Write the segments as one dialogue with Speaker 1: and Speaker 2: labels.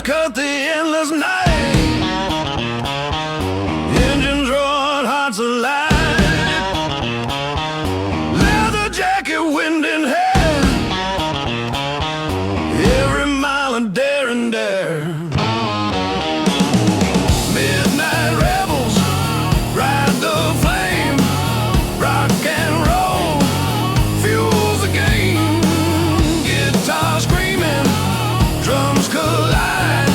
Speaker 1: Headlights cut the endless night. Engines roaring, hearts alive. Leather jacket, wind in hair. Every mile a dare and dare. Midnight rebels ride the flame. Rock and roll fuels the game. Guitar screaming, drums collide.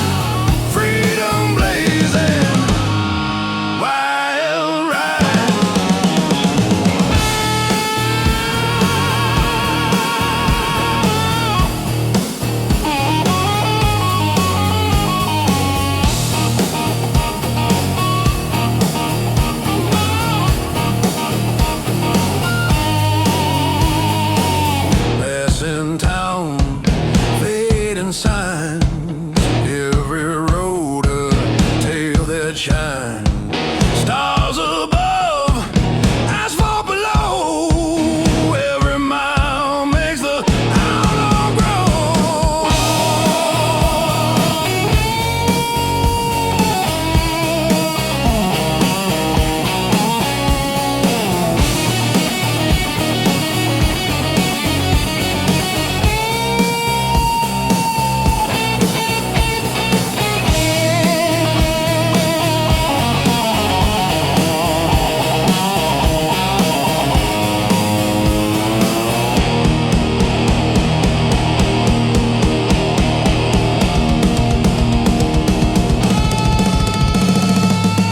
Speaker 1: Freedom blazing, wild ride. Passing town, fading signs. Every road a tale that shines. Stars above, asphalt below. Every mile makes the outlaw grow.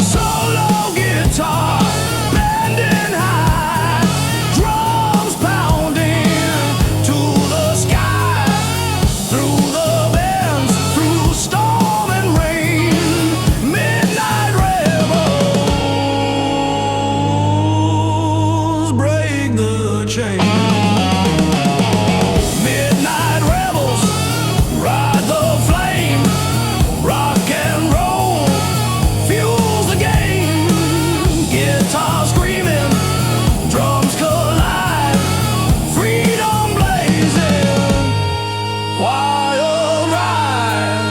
Speaker 1: Solo guitar, bending high, drums pounding to the sky. Through the bends, through storm and rain, midnight rebels break the chain. Midnight rebels ride the flame. Rock and roll fuels the game. Guitar screaming, drums collide. Freedom blazing, wild ride.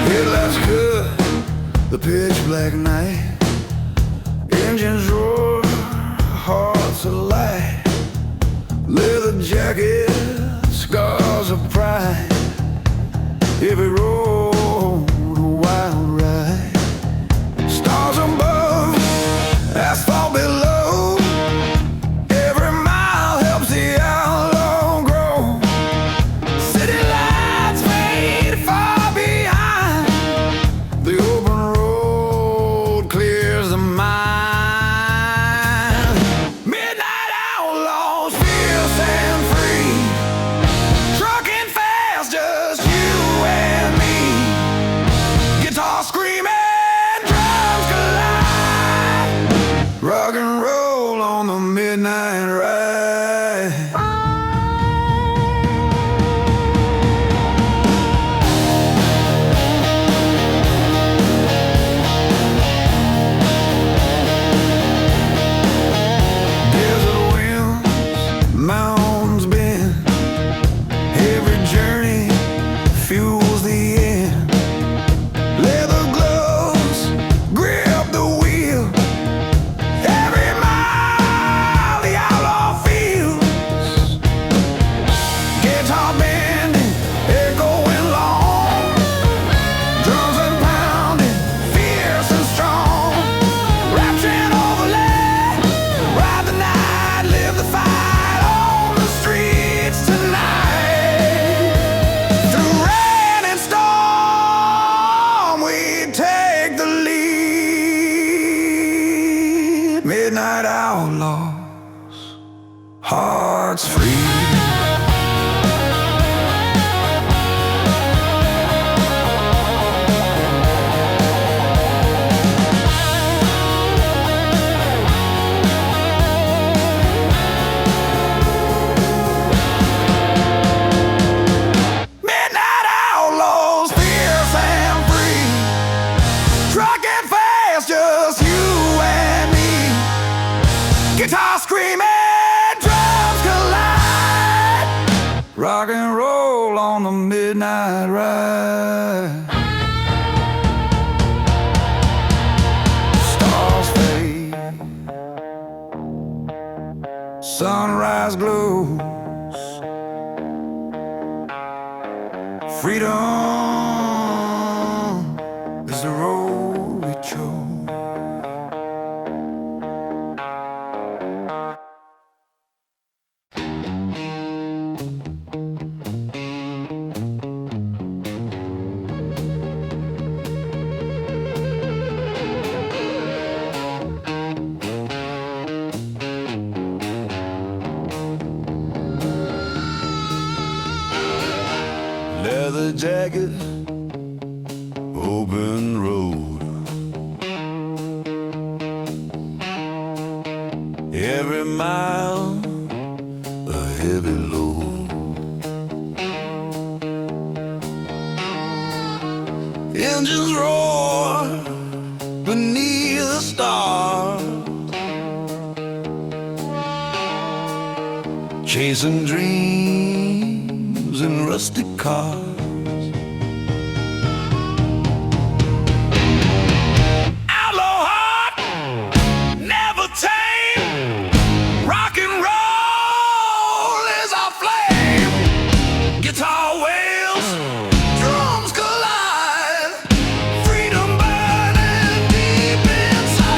Speaker 1: Headlights cut the pitch black night. Engines roar, hearts alight. Leather jacket, scars of pride. Every road a wild ride. Stars above, asphalt below. Every mile helps the outlaw grow. City lights fade far behind. The open road clears the mind. Midnight outlaws, fierce and free. Trucking fast, just you and me. Midnight outlaws, hearts free. Guitar screaming, drums collide. Rock and roll on the midnight ride. Stars fade, sunrise glows. Freedom is the road we chose. Leather jacket, open road. Every mile, a heavy load. Engines roar beneath the stars, chasing dreams in rusty cars. Outlaw heart, never tame. Rock and roll is our flame. Guitar wails, drums collide. Freedom burning deep inside.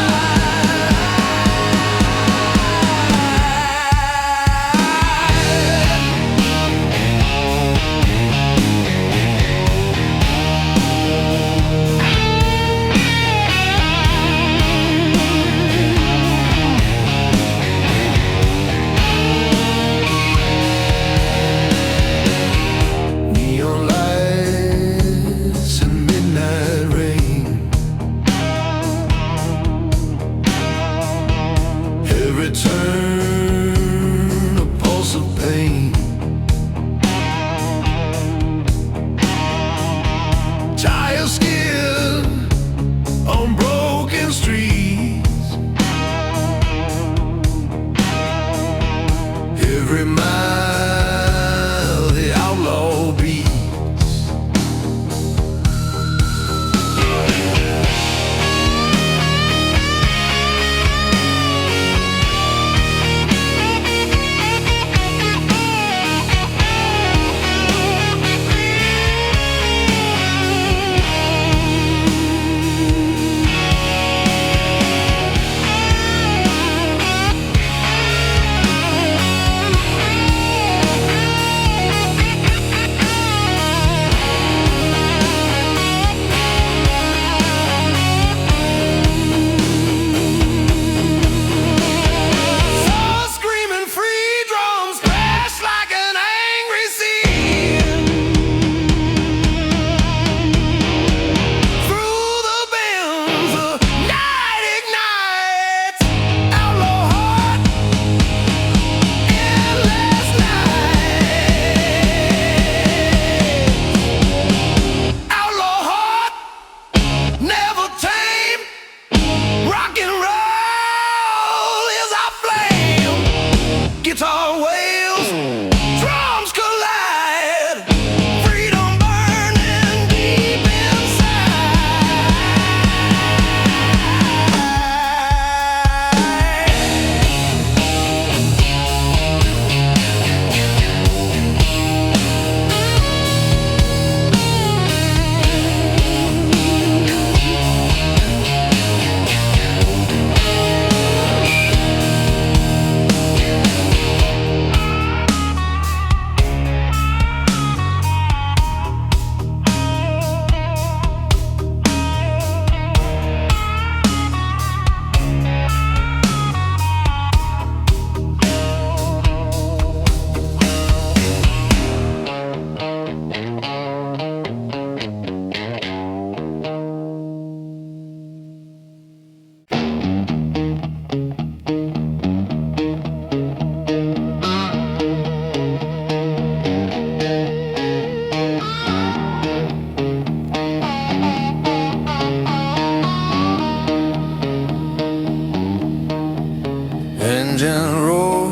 Speaker 1: engine roar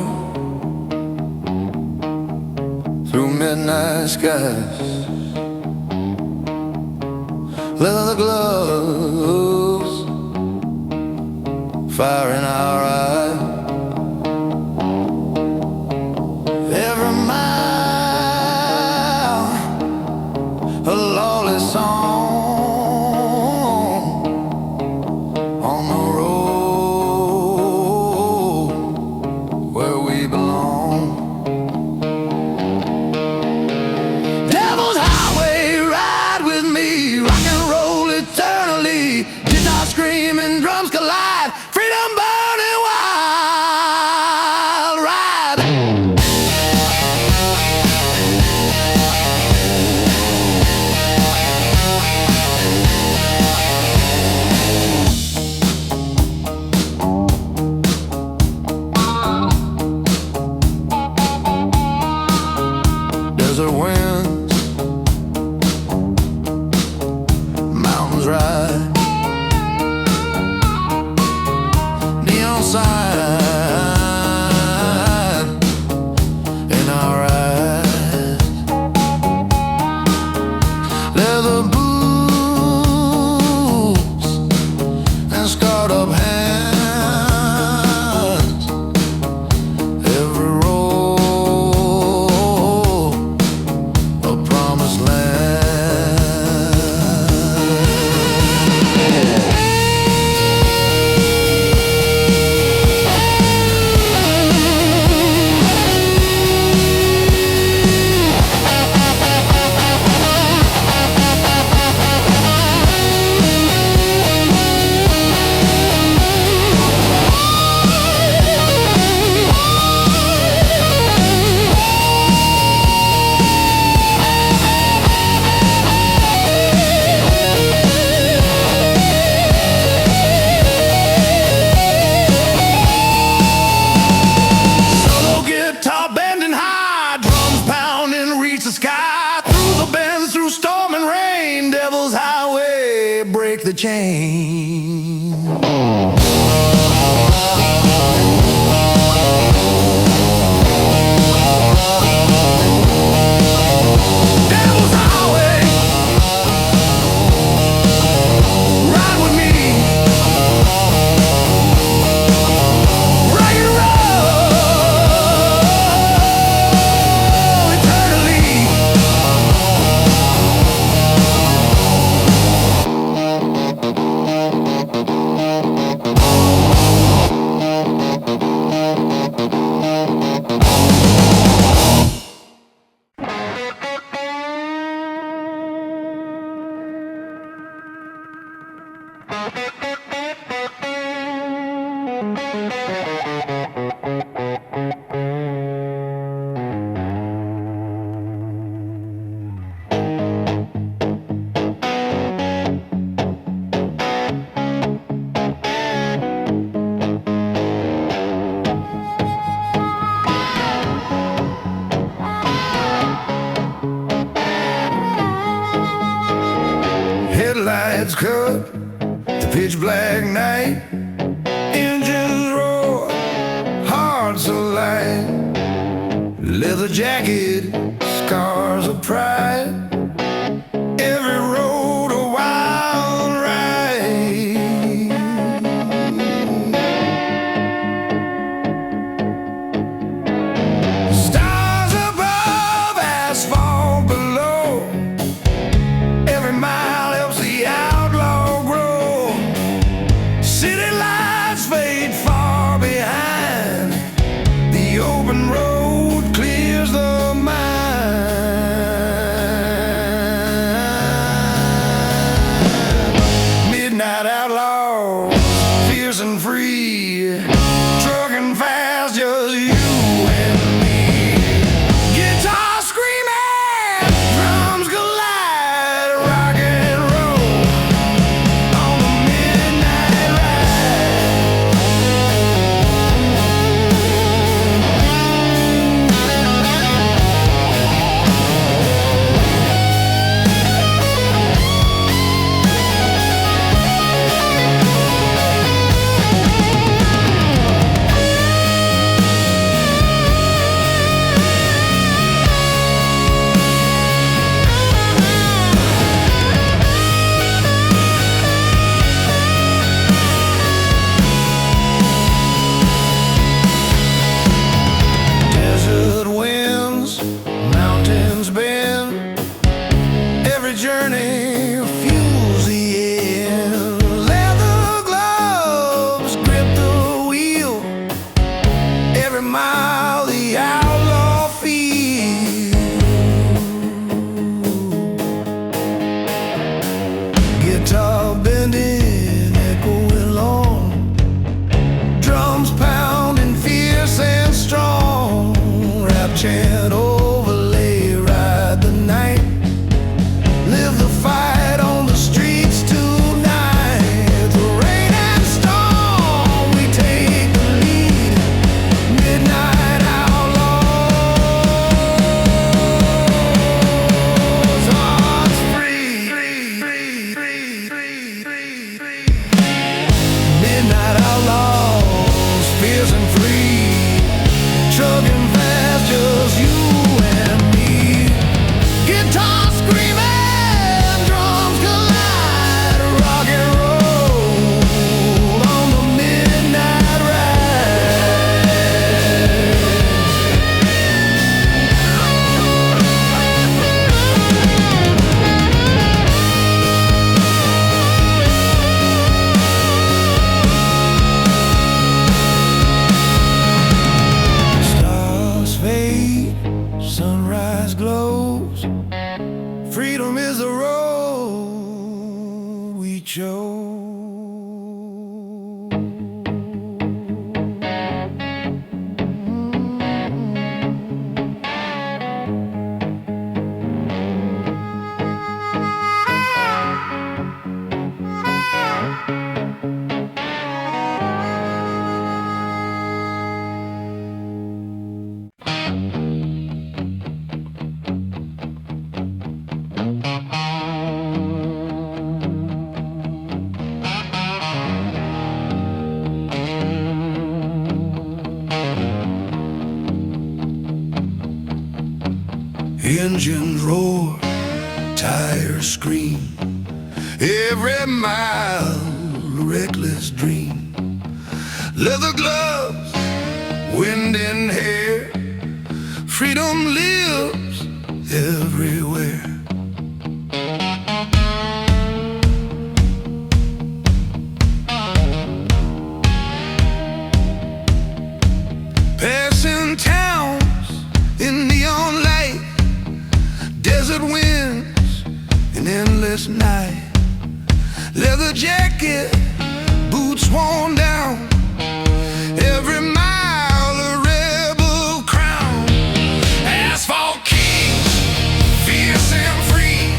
Speaker 1: through midnight skies. Leather gloves, fire in our eyes. Every mile, a lawless song on the road where we belong. Devil's Highway, ride with me, rock and roll eternally. Guitar screaming, drums collide, freedom burning wild ride. Desert winds, mountains ride, neon sign in our eyes. Leather boots and scarred up hands. Every road a promised land. Solo guitar bending high, drums pounding, reach the sky. Through the bends, through storm and rain, Devil's Highway, break the chain. Devil's Highway, ride with me, rock and roll eternally. Headlights cut the pitch black night. Engines roar, hearts alight. Leather jacket, scars of pride. Every road a wild ride. Stars above, asphalt below. Every mile helps the outlaw grow. City lights fade far behind. The open road clears the mind. Engines roar, tires scream, every mile a reckless dream. Leather gloves, wind in hair, freedom lives everywhere. Passing towns in neon light, desert winds, an endless night. Leather jacket, boots worn down, every mile a rebel crown. Asphalt kings, fierce and free,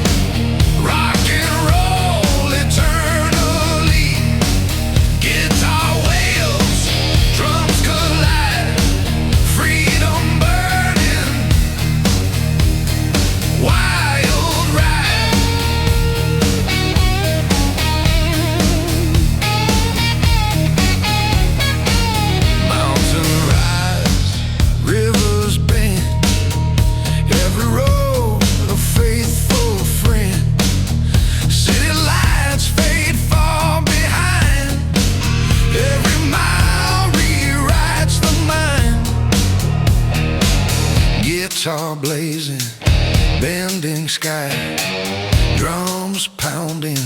Speaker 1: rock and roll eternally. Guitar wails, drums collide, freedom burning, wild ride. Mountain rise, rivers bend, every road a faithful friend. City lights fade far behind, every mile rewrites the mind. Guitar blazing, bending sky, drums pounding,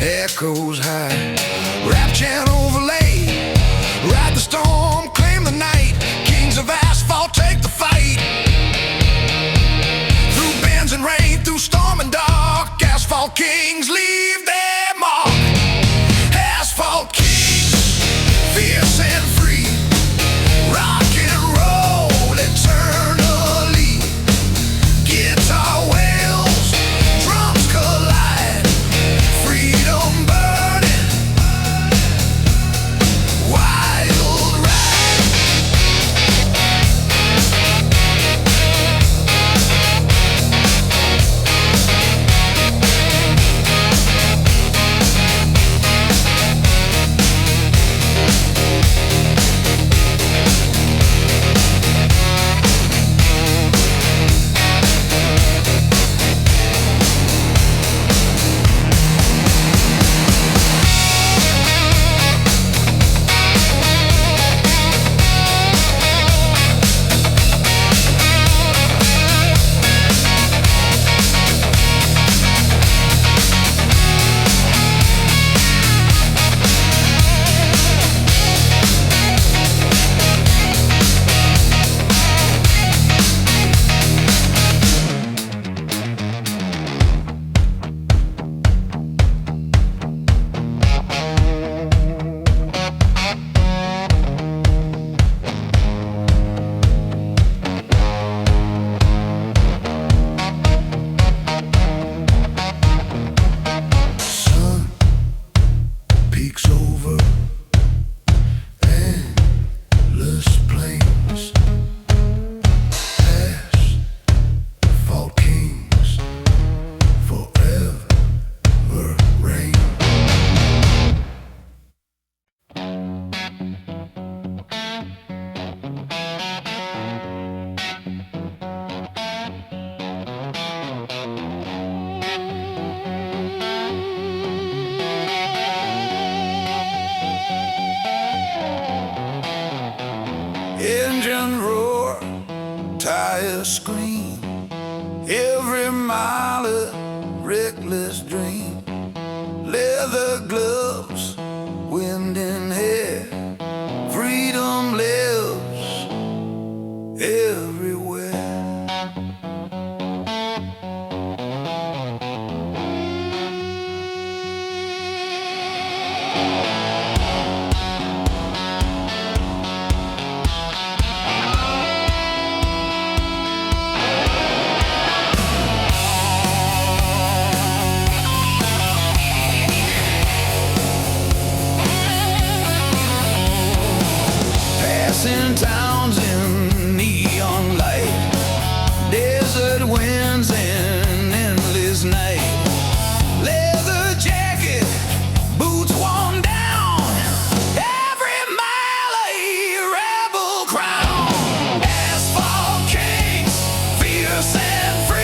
Speaker 1: echoes high. Rap chant overlay, ride the storm, claim the night. Kings of asphalt take the fight. Through bends and rain, through storm and dark, asphalt kings leave their mark. Asphalt kings, fierce and free, rock and roll eternally. Guitar wails, drums collide, freedom burning, wild ride. Sun peeks over endless plains, asphalt kings forever reign. Engine roar, tires scream, every mile a reckless dream. Leather gloves, wind in hair, freedom lives everywhere. Passing towns in neon light, desert winds and endless night. Leather jacket, boots worn down, every mile a rebel crown. Asphalt kings, fierce and free.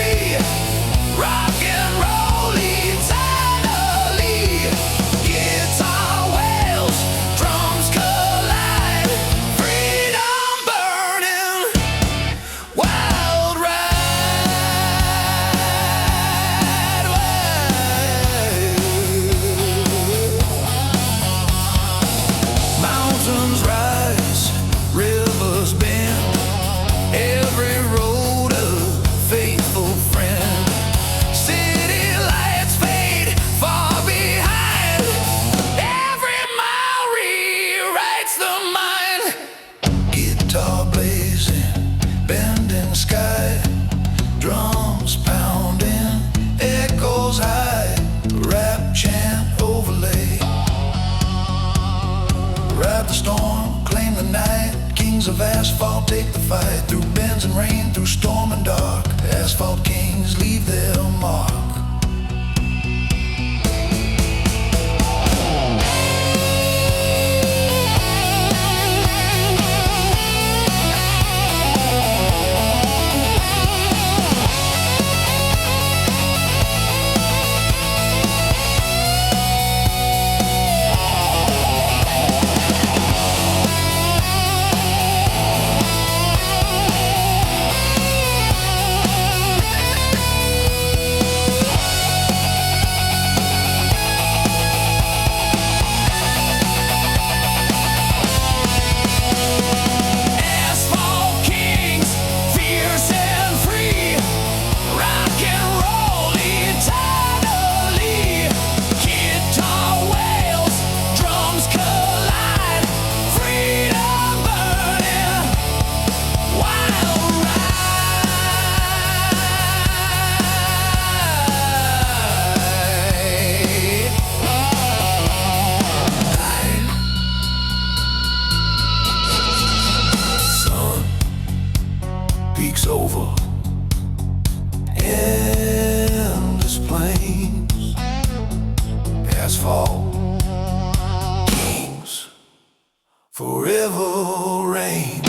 Speaker 1: the storm, claim the night. Kings of asphalt take the fight. Through bends and rain, through storm and dark, asphalt kings leave their mark. Peaks over endless plains, asphalt kings forever reign.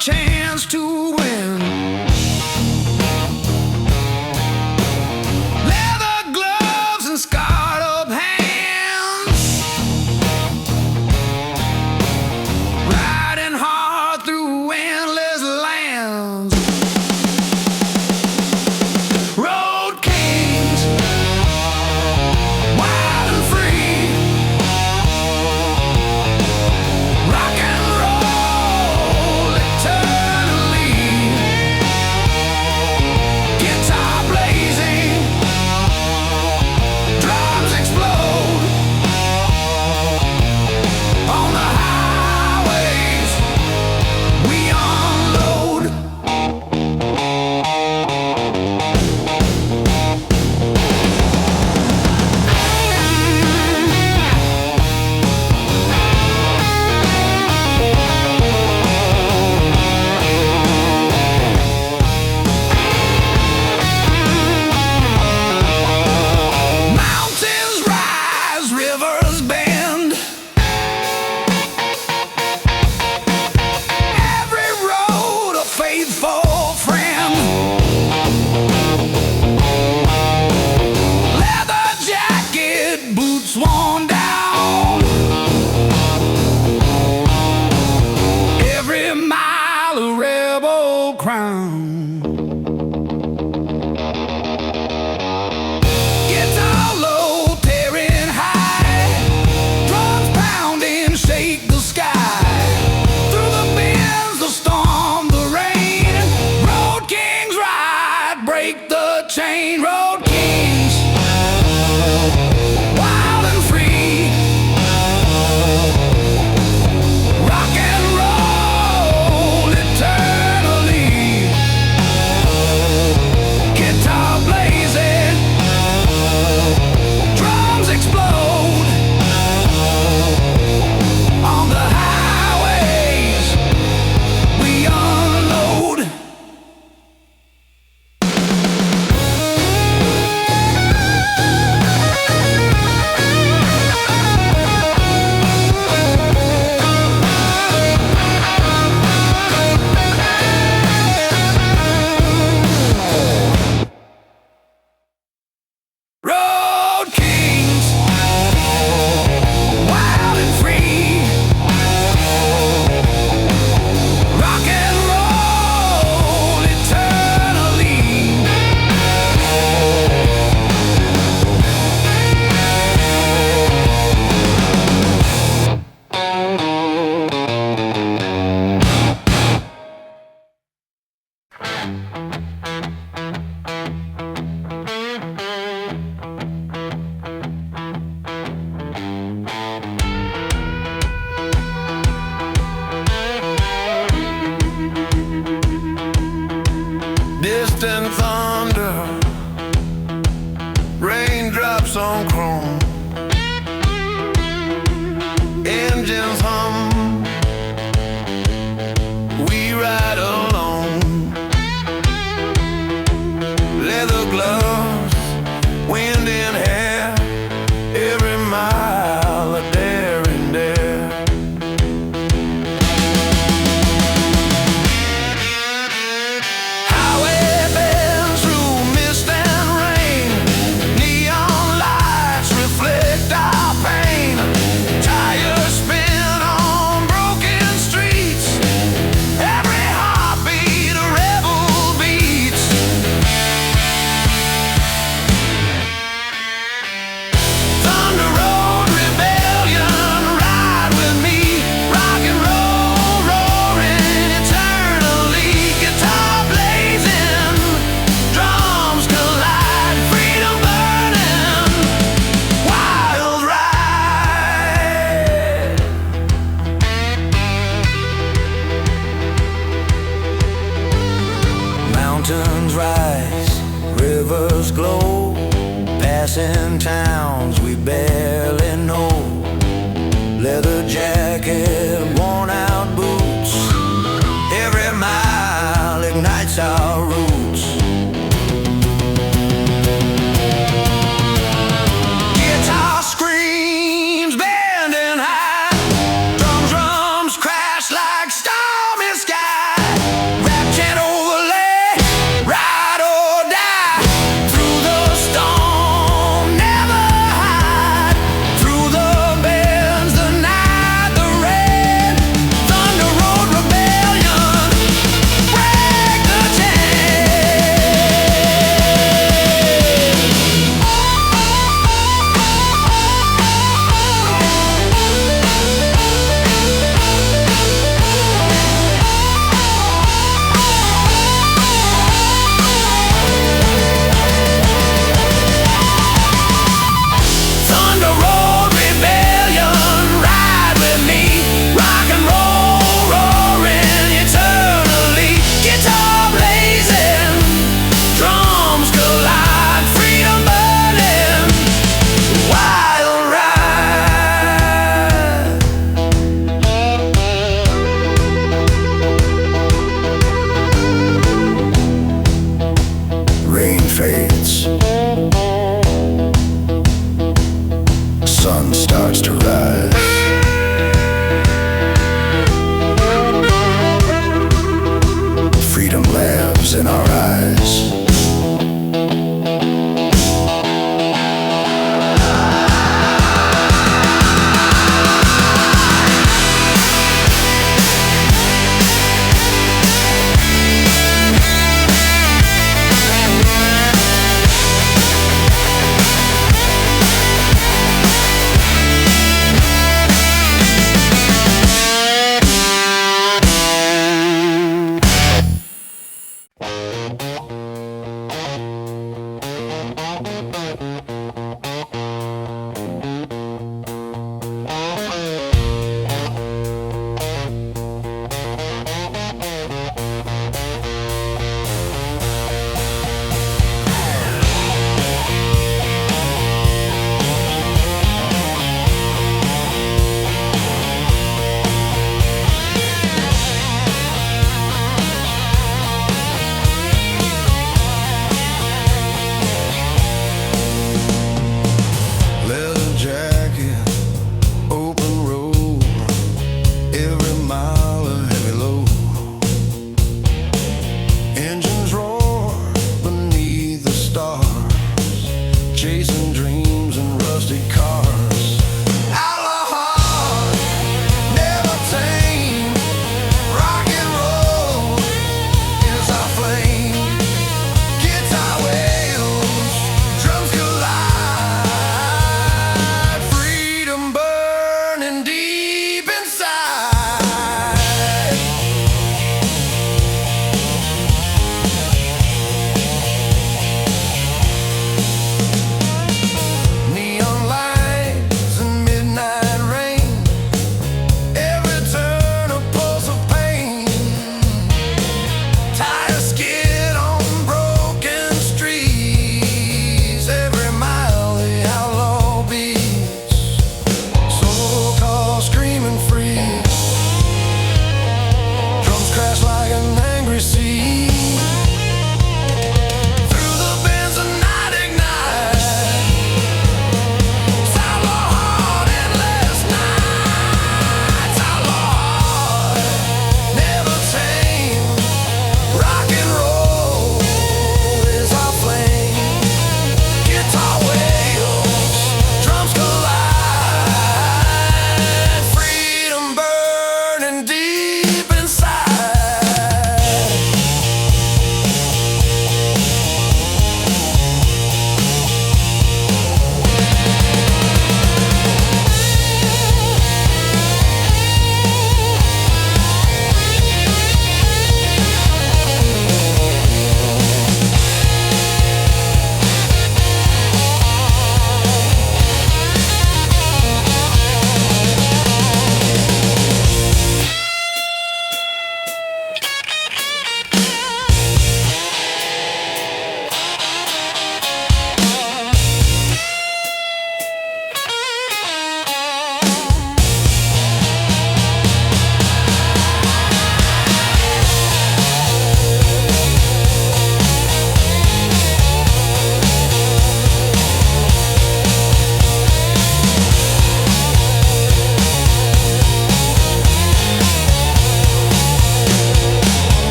Speaker 1: Chance to win. Leather gloves and scarred up hands, riding hard through endless lands. Road kings, wild and free, rock and roll eternally. Guitar blazing, drums explode on the highways. We unload. Mountains rise, rivers bend. Every road a faithful friend. Leather jacket, boots worn down. Every mile a rebel crown. Guitar low, tearing high, drums pounding, shake the sky. Through the winds, the storm, the rain, road kings ride, break the chain. Road kings, wild and free, rock and roll eternally. Guitar blazing, drums explode on the highways. We unload. leather gloves, wind in hair, every mile a daring dare. Highway bends through mist and rain, neon lights reflect our pain. Tires spin on broken streets, every heartbeat a rebel beats. Thunder Road Rebellion, ride with me, rock and roll roaring eternally. Guitar blazing, drums collide, freedom burning, wild ride. Mountains rise, rivers glow, passing towns we barely know. Leather jacket, worn out boots, every mile ignites our roots. Guitar screams bending high, drums crash like stormy sky. Rap chant overlay, ride or die, through the storm, never hide, through the bends, the night, the rain. Thunder Road Rebellion, break the Thunder Road Rebellion, ride with me, rock and roll roaring eternally. Guitar blazing, drums collide, freedom burning, wild ride. Rain fades, sun starts to rise. Freedom lives in our eyes.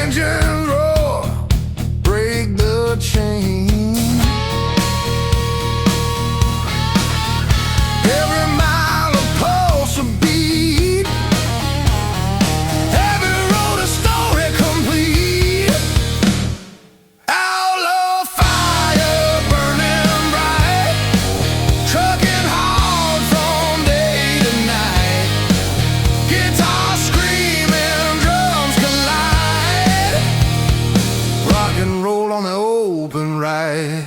Speaker 1: engines roar, break the chain. Every mile a pulse, a beat. Every road a story complete. Outlaw fire burning bright, trucking hard from day to night. Guitars screaming, drums collide. Rock and roll on the open ride.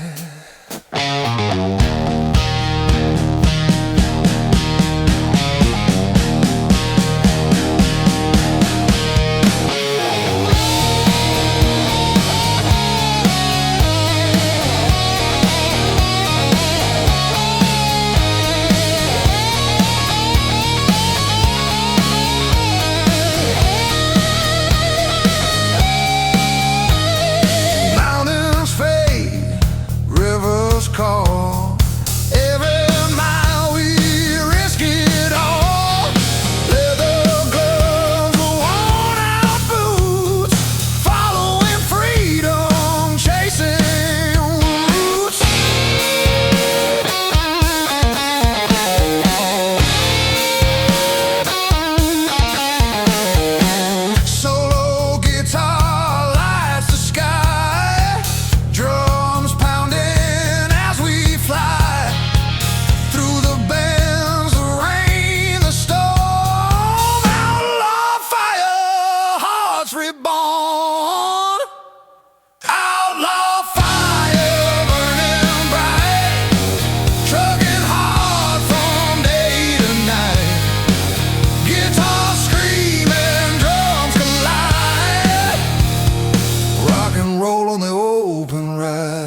Speaker 1: Call. Every mile we risk it all. Leather gloves, worn out boots, following freedom, chasing roots. Solo guitar lights the sky, drums pounding through the bends, the rain, the storm. Outlaw fire, hearts reborn. Outlaw fire burning bright, trucking hard from day to night. Guitars screaming, drums collide. Rock and roll on the open ride.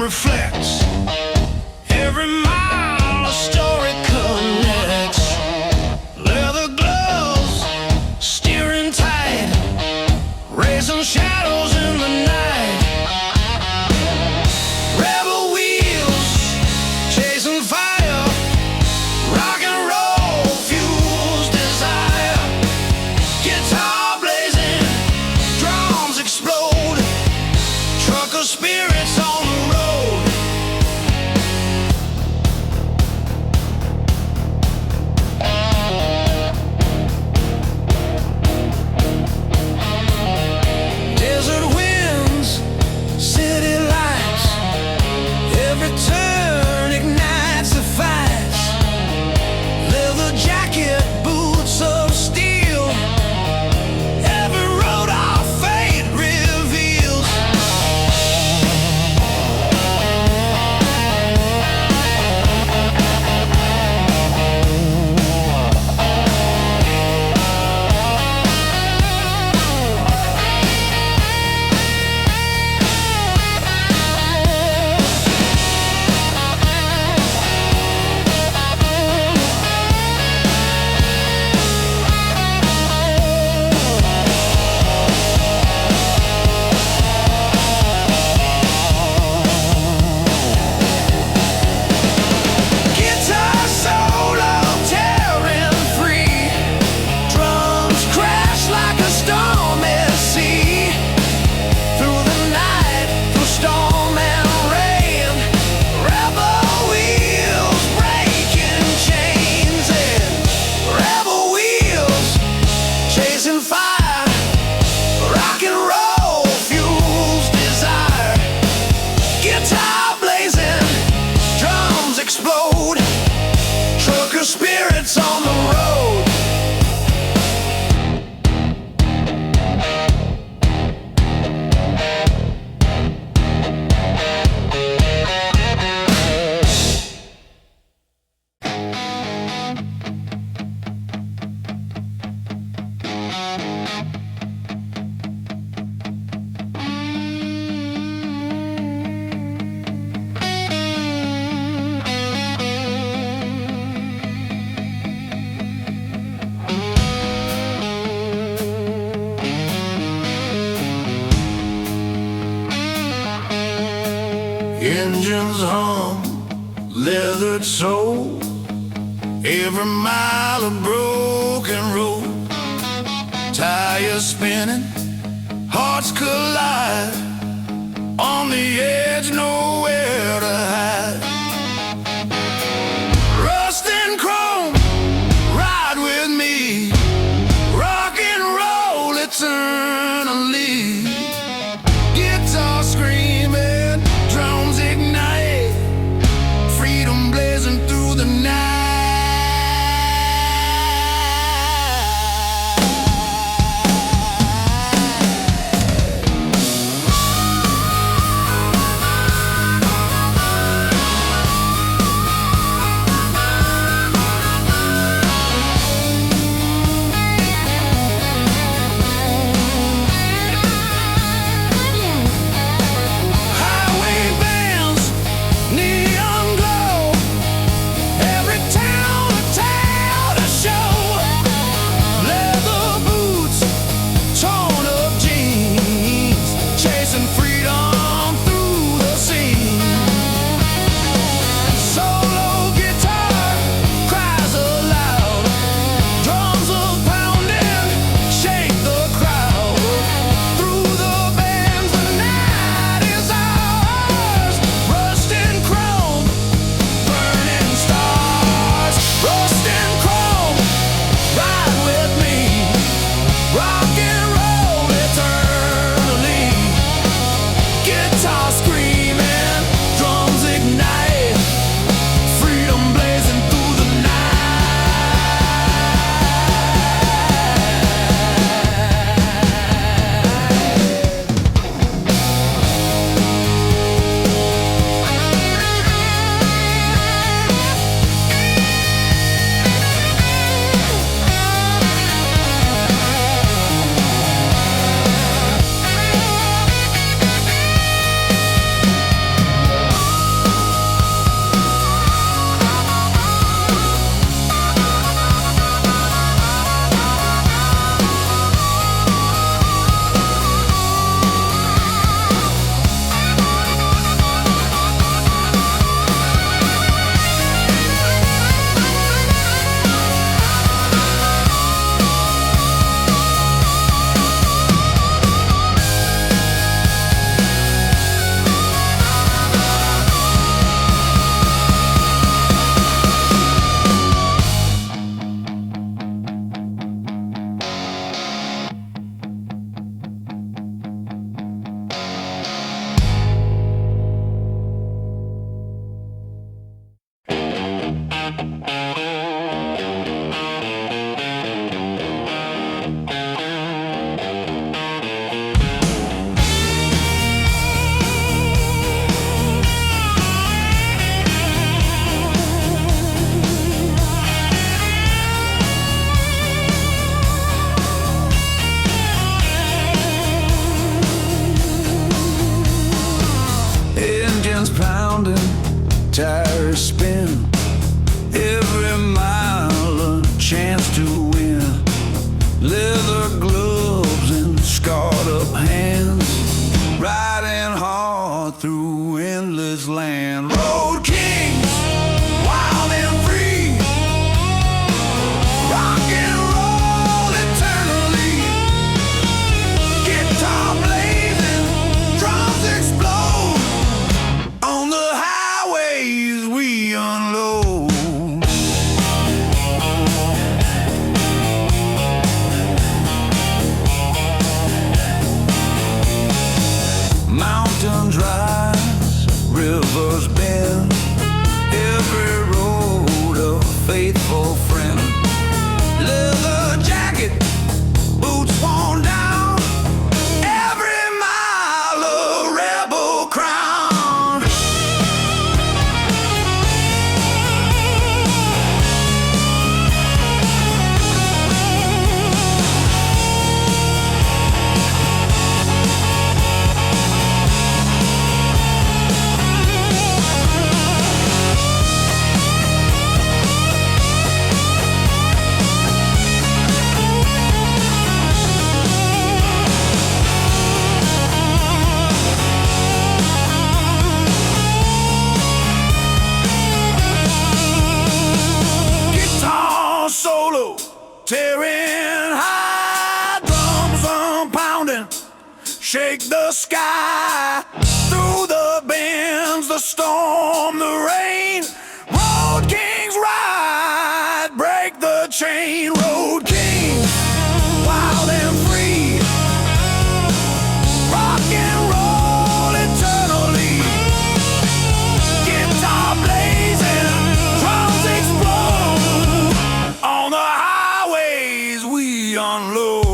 Speaker 1: Reflects every mile, a story connects. Leather gloves, steering tight, raising shadows in the night. Rebel wheels, chasing fire, rock and roll fuels desire. Guitar blazing, drums explode, trucker spirits on the road. Engines hum, leathered soul, every mile of broken road. Tires spinning, hearts collide, on the edge, nowhere to hide. Rust and chrome, ride with me, rock and roll eternally. Guitar screaming, drums ignite, freedom blazing through the night.
Speaker 2: Tires spin, every mile a chance to win. Leather gloves and scarred up hands, riding hard through endless land. Road kings, wild and free, rock and roll eternally. Guitar blazing, drums explode, on the highways we unload. Mountains rise, rivers shake the sky. Through the bends, the storm, the rain. Road kings ride, break the chain. Road kings, wild and free. Rock and roll eternally. Guitar blazing, drums explode. On the highways we unload.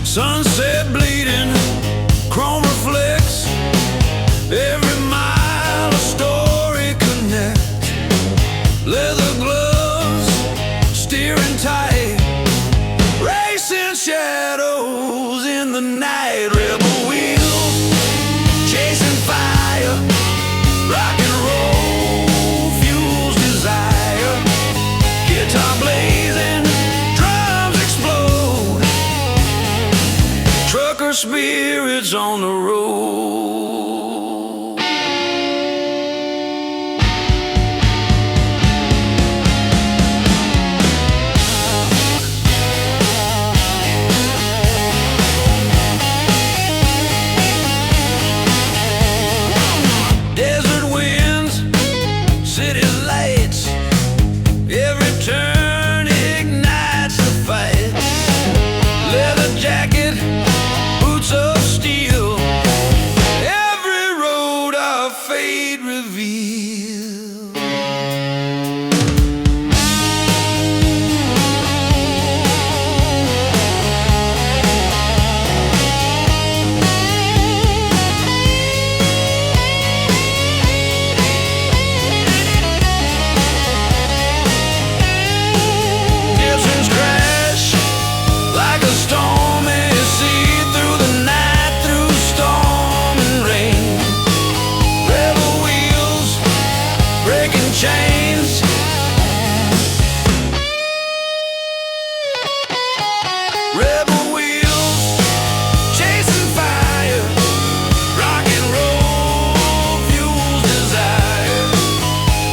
Speaker 2: Sunset bleeding, chrome reflects. Every mile a story connects. Leather gloves, steering tight. Racing shadows in the night. Rebel wheels, chasing fire. Rock and roll fuels desire. Guitar blazing, drums explode. Trucker spirits on the road. Desert winds, city lights. Every turn ignites the fight. Leather jacket, boots of steel. Every road our fate reveals. Gibsons crash like a stormy sea through the night, through storm and rain. Rebel wheels breaking chains. Rebel wheels chasing fire. Rock and roll fuels desire.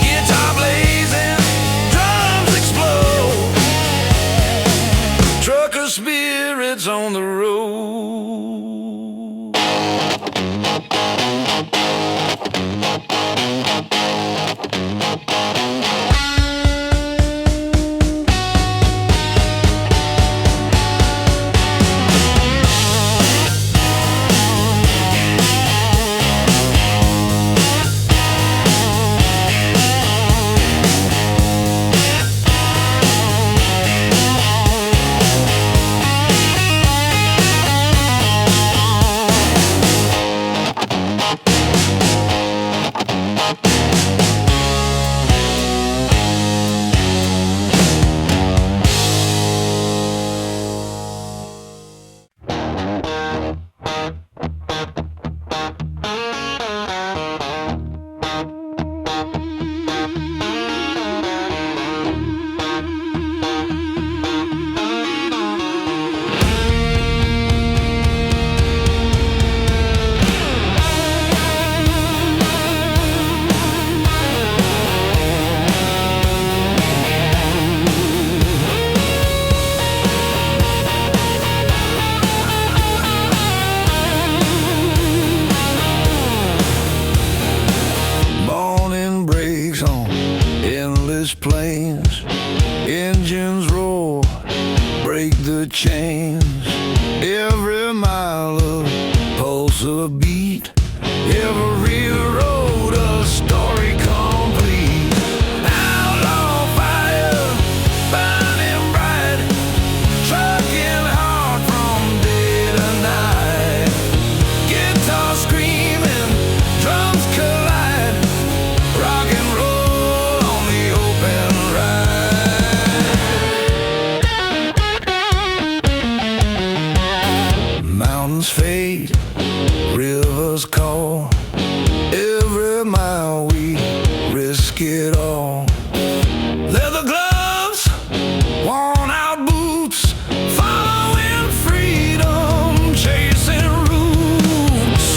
Speaker 2: Guitar blazing, drums explode. Trucker spirits on the road.
Speaker 1: endless plains. Engines roar, break the chains. Every mile a pulse, a beat. Every road a story complete. Outlaw fire, burning bright, trucking hard from day to night. Guitar screaming, drums collide, rock and roll on the open ride. Mountains fade, rivers call. Every mile we risk it all. Leather gloves, worn out boots, following freedom, chasing roots.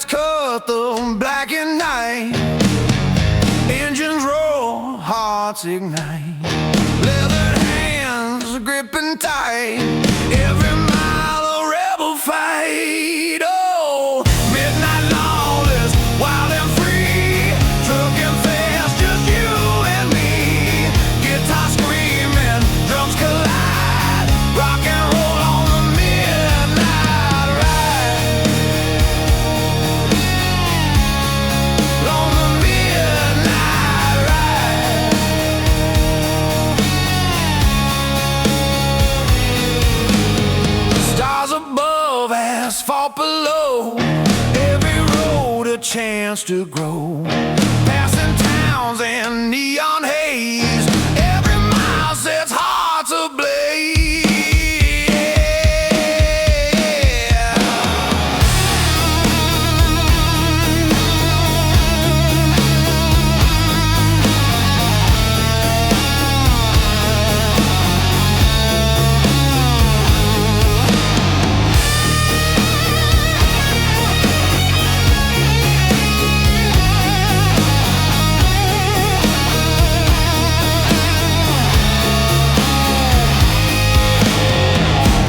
Speaker 1: Cut the black and night. Engines roar, hearts ignite. Leathered hands gripping tight. Every mile a rebel fight. Oh, midnight lawless, wild and free. Trucking fast, just you and me. Guitar screaming, drums collide. Rock and roll on the midnight ride. On the midnight ride. Stars above, asphalt below. Every road a chance to grow. Passing towns and neon haze. Every mile sets hearts ablaze.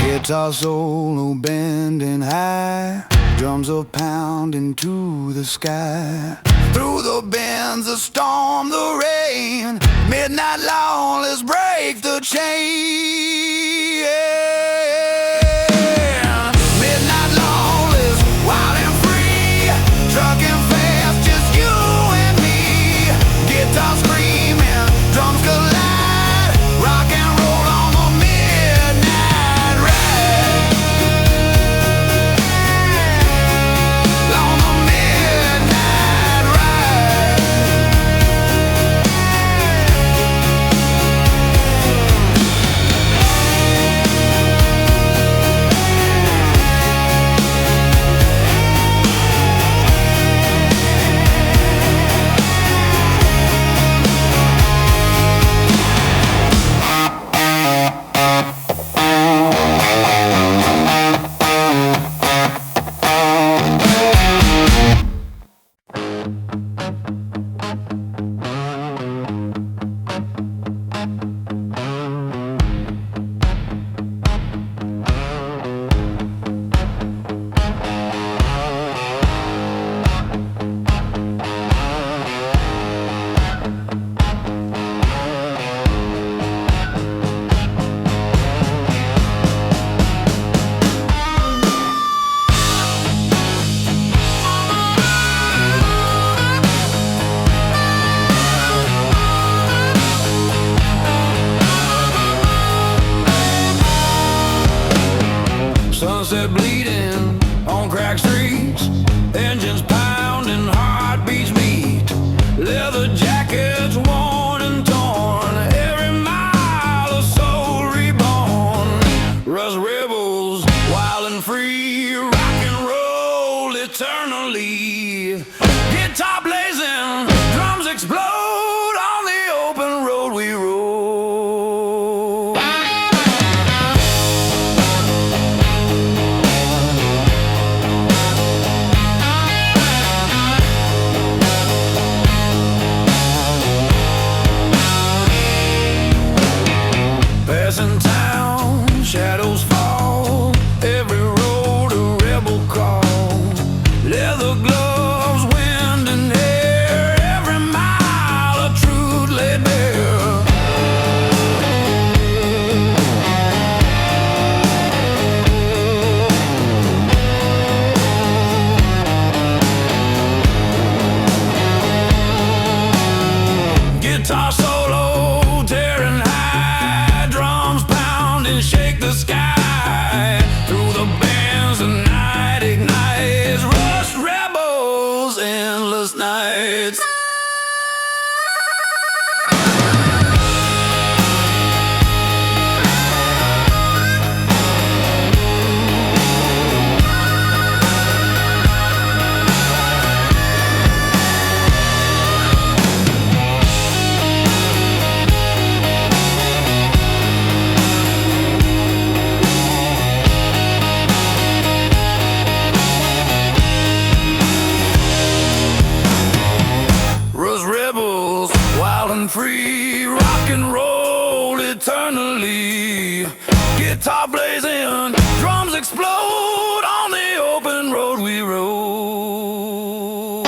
Speaker 1: Guitar solo bending high, drums are pounding to the sky. Through the bends, the storm, the rain, midnight lawless break the chain. Midnight lawless, wild and free.
Speaker 2: eternally. Guitar blazing, drums explode on the open road we roll. Passing town, shadows fall, every road a rebel call. Leather gloves, wind and air, every mile of truth laid bare. Guitar solo, tearing high, drums pounding, shake the sky. Through the bands the night ignites, rust rebels, endless nights. Rust rebels, wild and free, rock and roll eternally. Guitar blazing, drums explode on the open road we roll.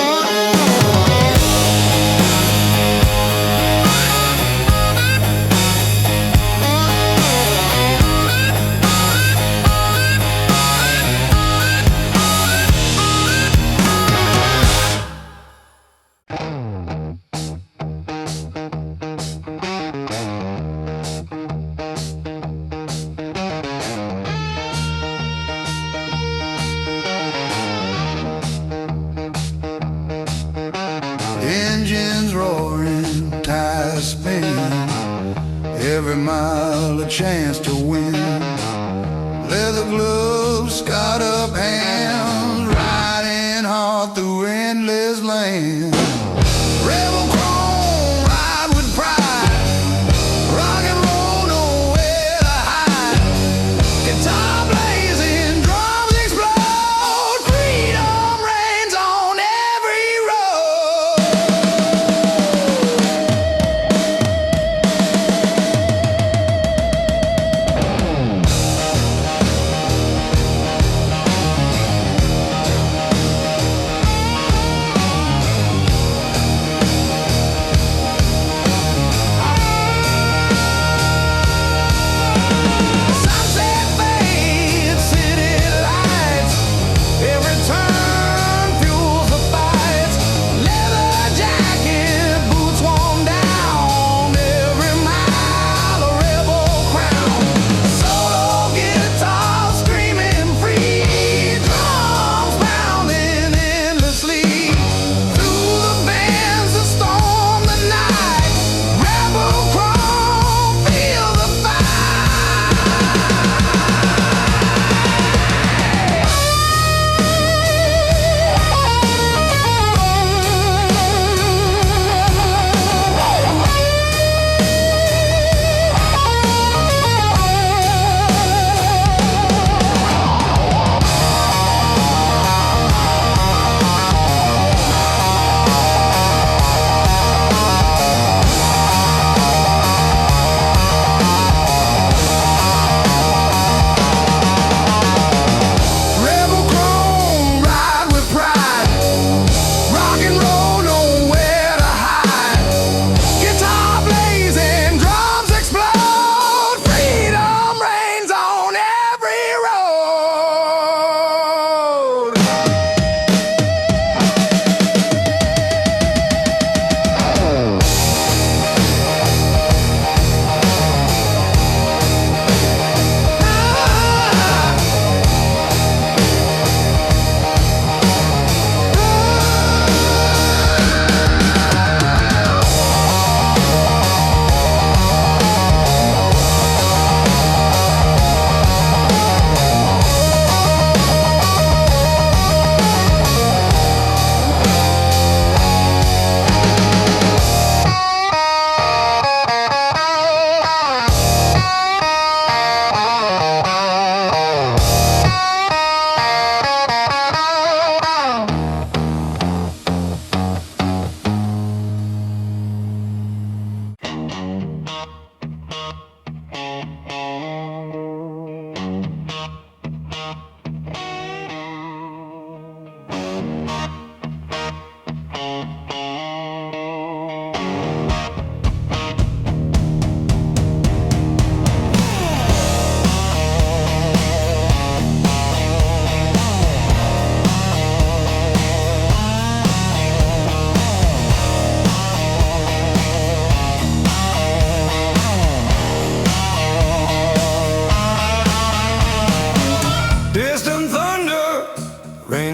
Speaker 1: Engines roaring, tires spinning, every mile a chance to win. Leather gloves, scarred up hands, riding hard through endless land. Rebel chrome, ride with pride, rock and roll, nowhere to hide. Guitar blazing, drums explode, freedom reigns on every road.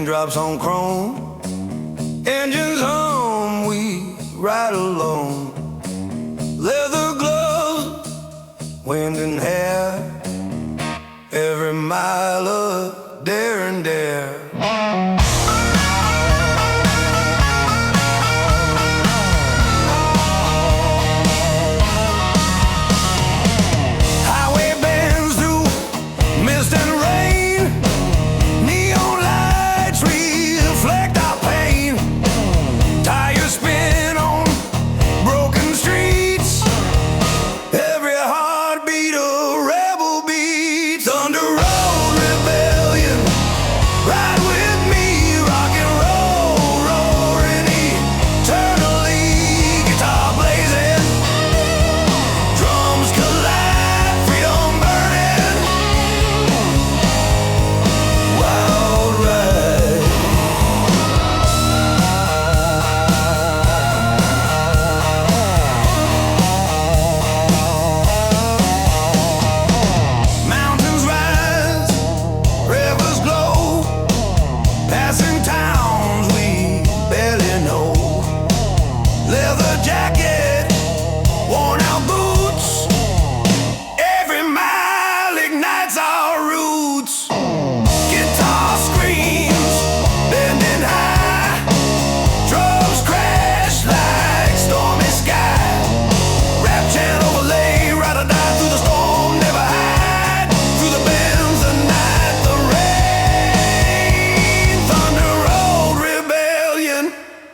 Speaker 2: raindrops on chrome, engines hum, we ride alone. Leather gloves, wind and hair, every mile of dare and dare. Highway bends through mist and rain, neon lights reflect our pain. Tires spin on broken streets, every heartbeat a rebel beat. Thunder road rebellion, ride with me, rock and roll, roaring eternally. Guitar blazing, drums collide, freedom burning, wild ride. Mountains rise, rivers glow, passing towns we barely know. Leather jacket, worn out boots, every mile ignites our roots. Guitar screams, bending high, drums crash like stormy sky. Rap chant overlay, ride or die through the storm, never hide. Through the bends, the night, the rain. Thunder road rebellion,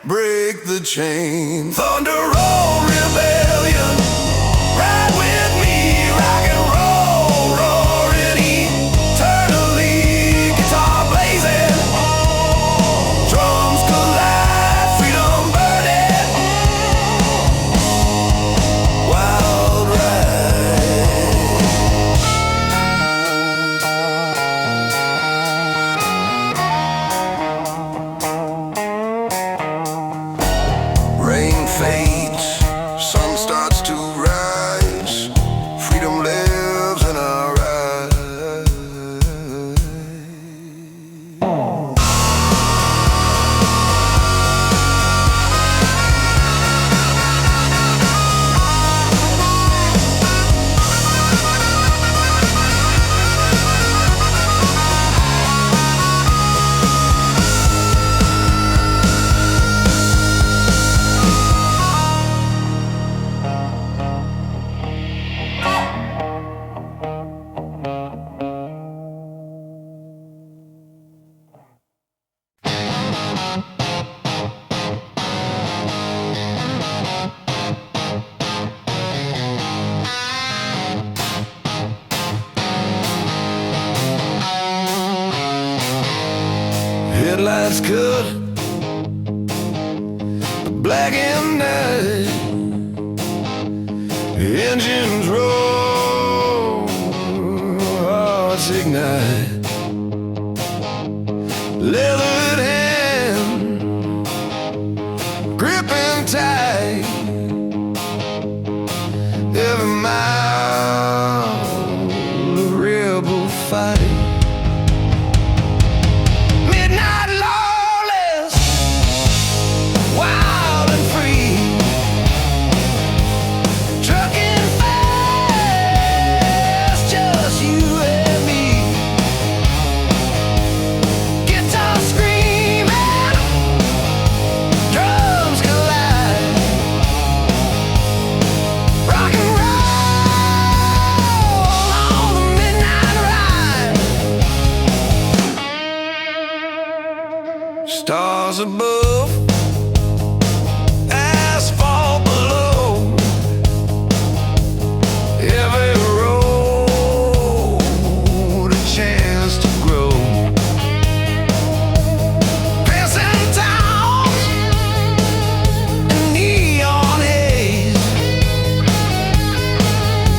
Speaker 2: break the chain. Thunder road rebellion, ride with me, rock and roll, roaring eternally. Guitar blazing, drums collide, freedom burning, wild ride. Rain fades, sun starts to rise, freedom lives in our eyes. Headlights cut black and night, engines roll, hearts ignite. Leathered hand, gripping tight, every mile a rebel fight. Midnight lawless, wild and free, trucking fast, just you and me. Guitar screaming, drums collide, rock and roll on the midnight ride. Stars above, asphalt below, every road a chance to grow. Passing towns in neon haze,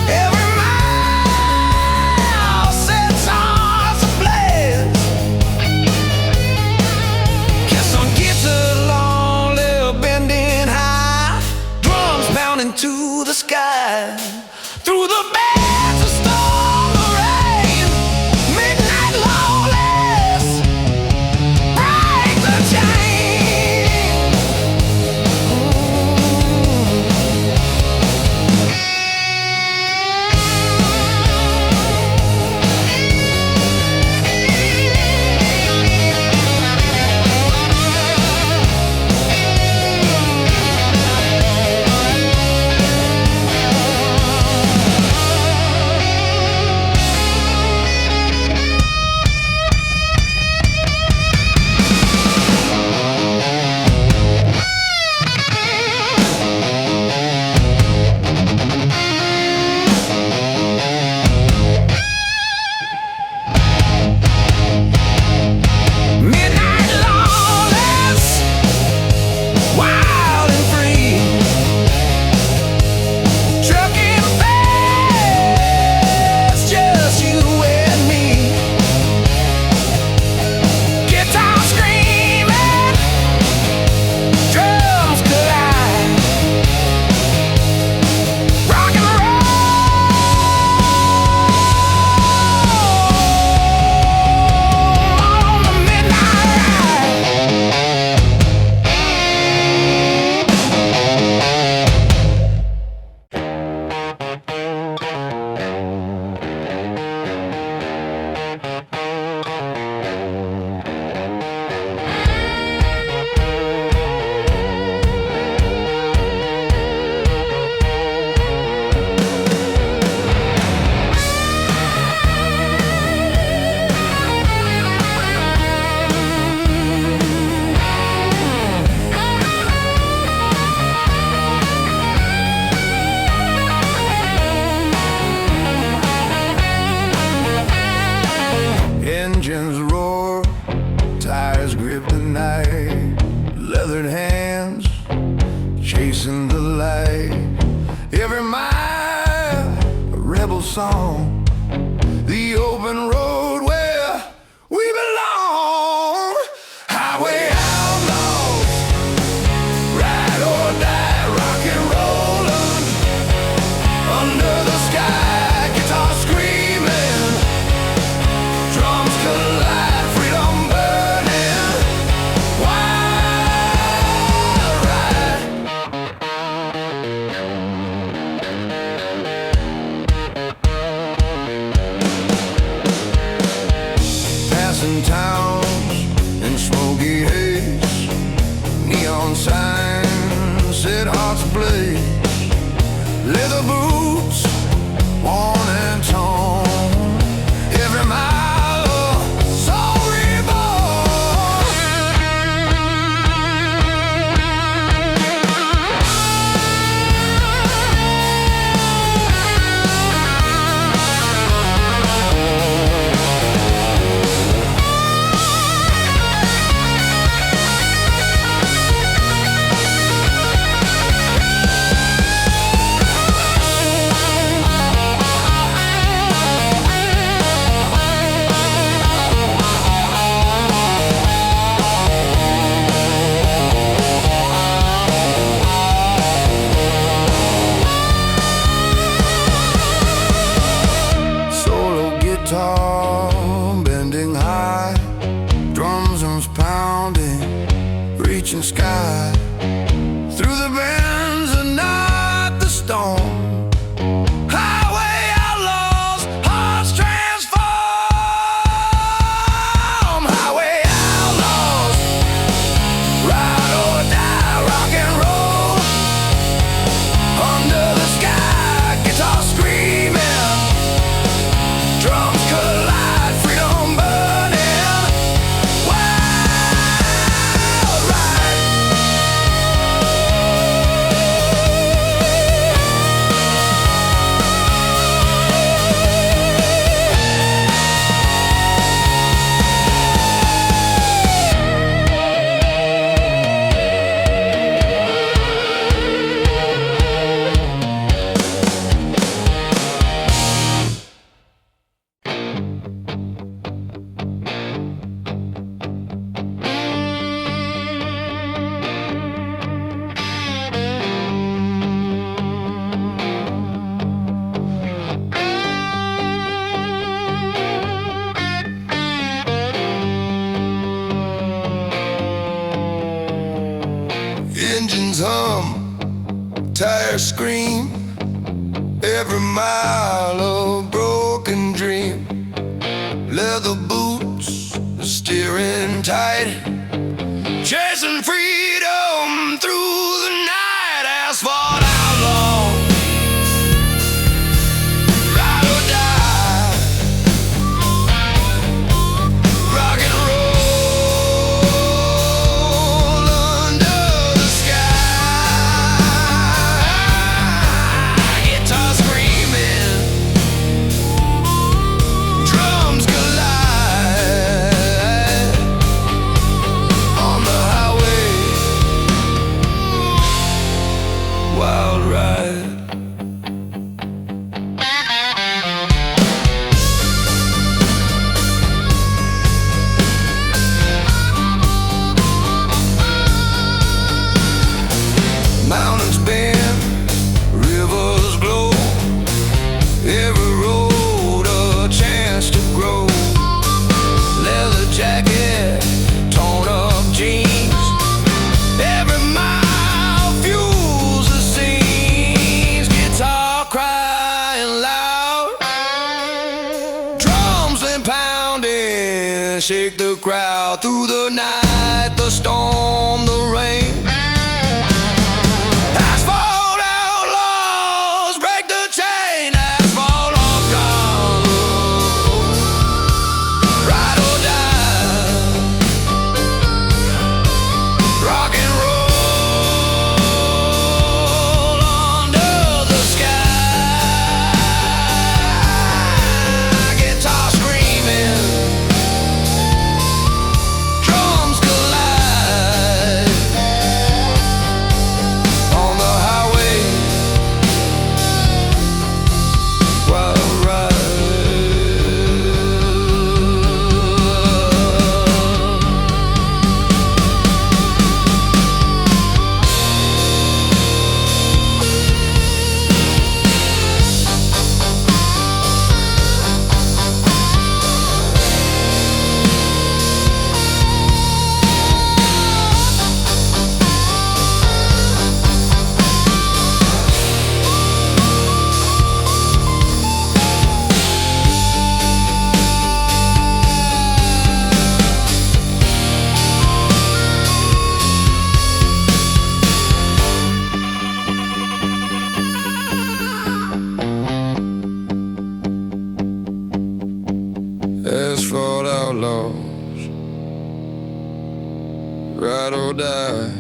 Speaker 2: every mile sets hearts ablaze. Kiss on guitar long, little bending high,
Speaker 1: the night, leathered hands chasing the light. Every mile a rebel song, the open road where we belong. Highway outlaws, ride or die, rock and rollin' under the sky, guitar screaming, drums collide, freedom burning, wild ride. Passing towns in smoky haze, neon signs set hearts ablaze. Leather boots, worn and torn, every mile a soul reborn. Guitar bending high, drums pounding, reaching sky. Through the bends and not the storm, highway outlaws, hearts transform. Highway outlaws, ride or die, rock and roll under the sky, guitar screaming, drums collide, freedom burning, wild ride. Engines hum, tires scream, every mile a broken dream. Leather boots steering tight, chasing freedom through the night. Asphalt outlaw, ride or die, rock and roll under the sky, guitar screaming, drums collide on the highway, wild ride. Mountains bend, rivers glow, every road a chance to grow. Leather jacket, torn up jeans, every mile fuels the scenes. Guitar crying loud, drums pounding, shake the crowd through the night, the storm, the rain. Asphalt outlaws, break the chain. Asphalt outlaws, ride or die, rock and roll under the sky, guitar screaming, drums collide. ride or die.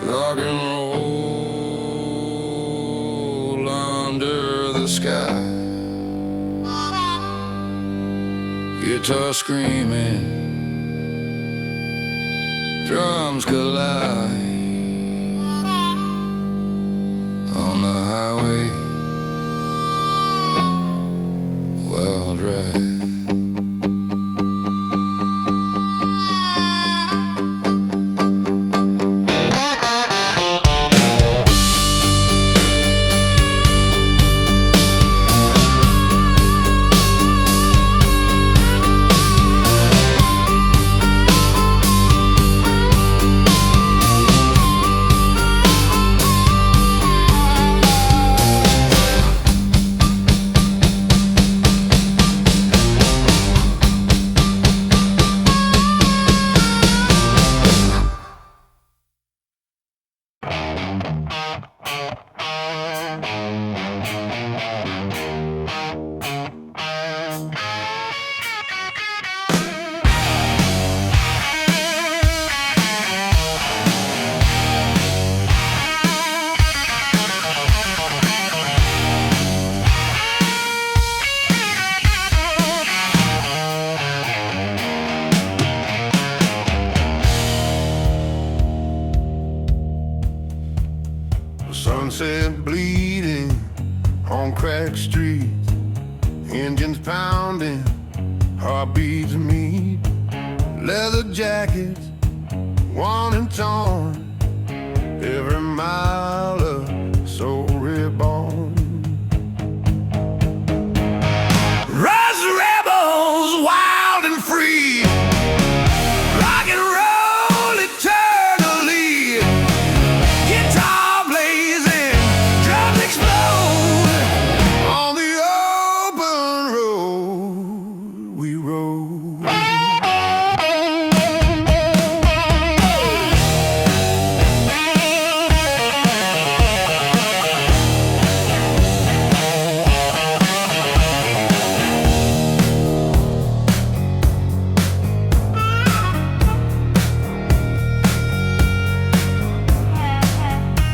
Speaker 1: Rock and roll under the sky. Guitar screaming, drums collide on the highway, wild ride. Sunset bleeding on cracked streets, engines pounding, heartbeats meet, leather jackets worn and torn, every mile of soul reborn. Rise rebels, wild and free, rock and roll eternally. Guitar blazing, drums explode. On the open road we rode.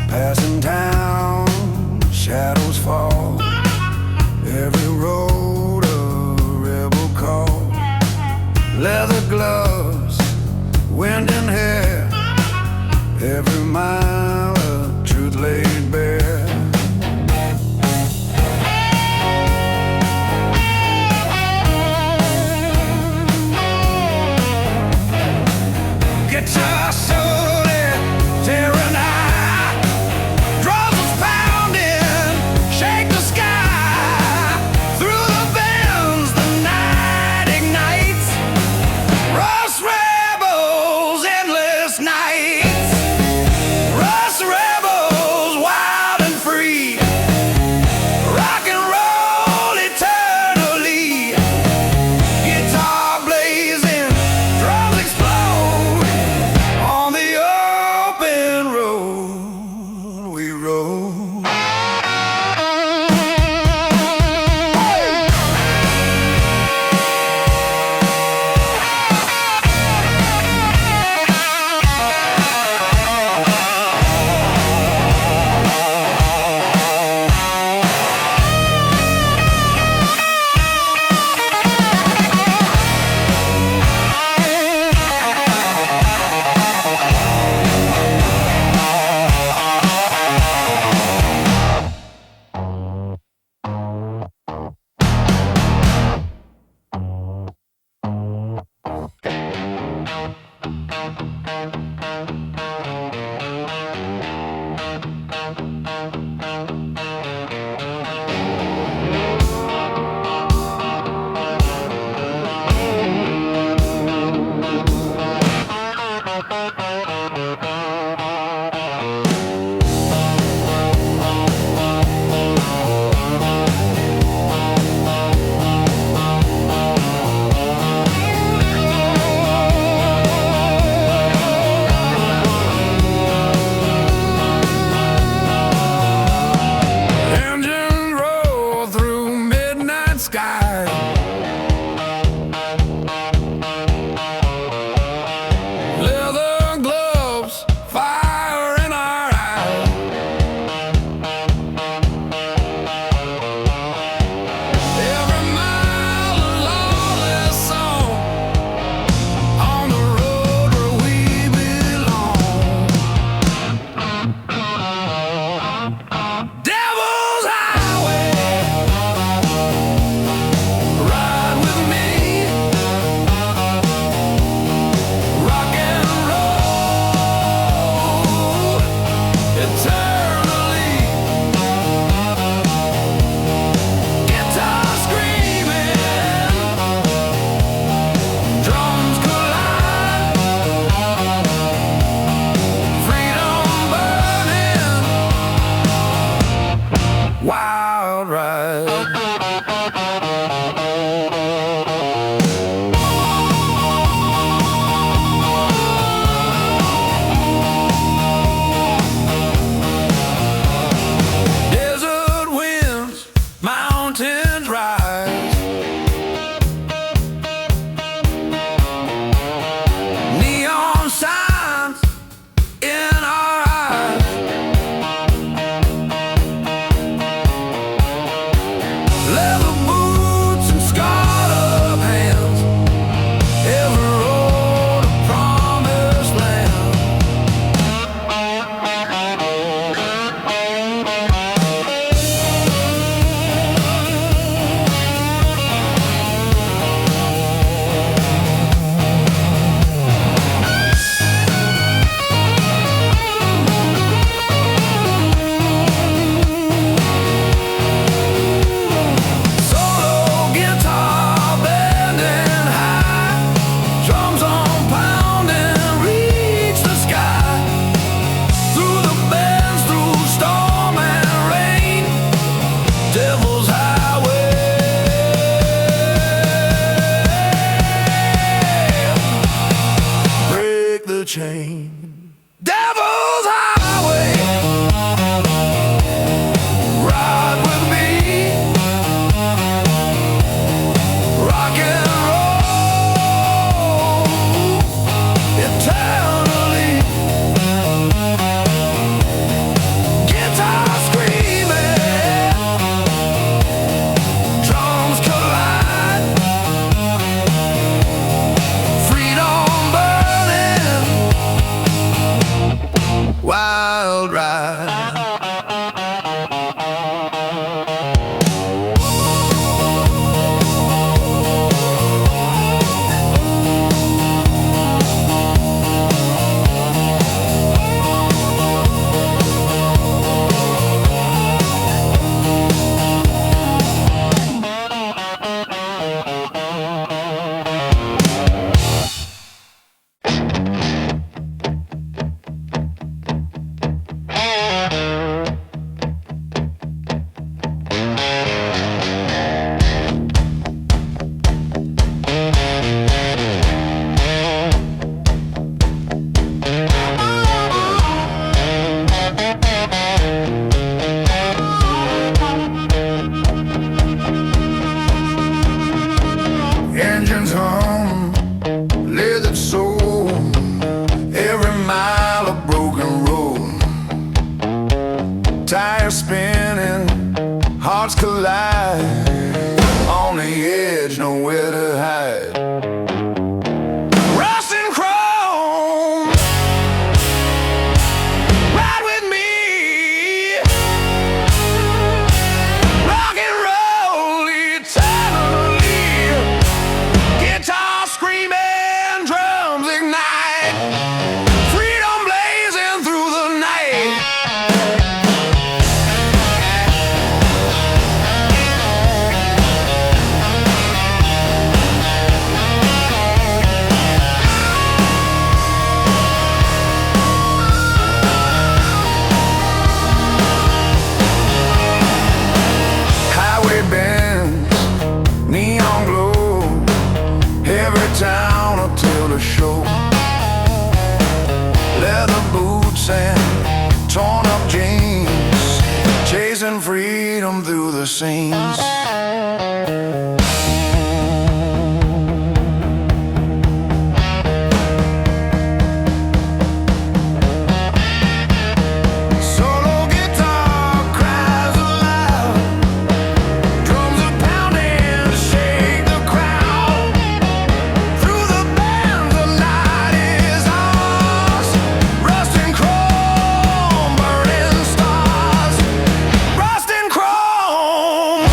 Speaker 1: Passing town, shadows fall. Every road a rebel call. Leather gloves, wind in hair. Every mile of truth laid bare. Guitar slowly tearing high, drums pounding, shake the sky. Through the bends, the night ignites. Rust rebels, endless nights.
Speaker 2: the chain. Devil's Highway, ride with me, rock and roll eternally. Guitar screaming, drums collide, freedom burning, wild ride. Engines hum, leather soul, every mile of broken road. Tires spinning, hearts collide, on the edge, nowhere to hide. Rust and chrome, ride with me, rock and roll eternally. Guitar screaming, drums ignite, freedom blazing through the night. Highway bends, neon glow, every town until the show. Leather boots and torn up jeans, chasing freedom through the scenes. Solo guitar cries aloud, drums are pounding to shake the crowd. Through the band, the night is ours. Rust and chrome, burning stars. Rust and chrome,